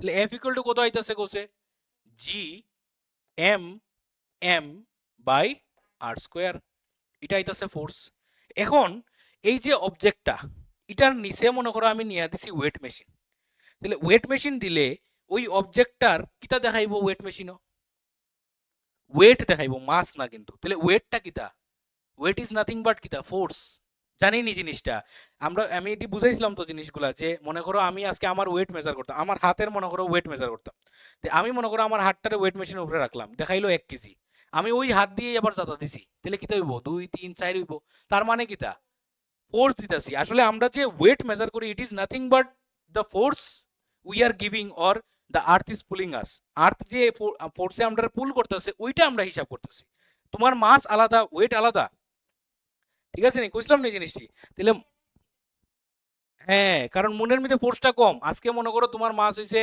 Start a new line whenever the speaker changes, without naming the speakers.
তাহলে F equal to কত আইতাছে কোসে G M M by R square, এটা আইতাছে ফোর্স। এখন এই যে অবজেক্টটা, এটার নিচে মনে করো আমি নিয়ে দিছি ওয়েট মেশিন, তাহলে ওয়েট মেশিন দিলে ওই অবজেক্টটার কিতা দেখাইবো, ওয়েট মেশিনও ওয়েট দেখাইবো, মাস না কিন্তু। তাহলে ওয়েটটা কিতা, ওয়েট ইজ নাথিং বাট কিতা, ফোর্স। জানি নি জিনিসটা, আমি এটি বুঝাইছিলাম তো জিনিসগুলা, যে মনে করো আমি আজকে আমার ওয়েট মেজার করতাম, আমার হাতের মনে করো ওয়েট মেজার করতাম, আমি মনে করো আমার হাতটারে ওয়েট মেশিনের উপরে রাখলাম, দেখাইলো 1 কেজি, আমি ওই হাত দিয়ে আবার জাতা দিছি, তাহলে কিতা হইব 2 3 4 হইব, তার মানে কিতা ফোর্স দিতেছি। আসলে আমরা যে ওয়েট মেজার করি, it is nothing but the force we are giving or the earth is pulling us. Earth যে ফোর্সে আমরা পুল করতেছে ওইটা আমরা হিসাব করতেছি। তোমার মাস আলাদা, ওয়েট আলাদা, ঠিক আছে নি, কইছিলাম না এই জিনিসটি। তাহলে হ্যাঁ, কারণ মুনের মধ্যে ফোর্সটা কম, আজকে মনে করো তোমার মাস হইছে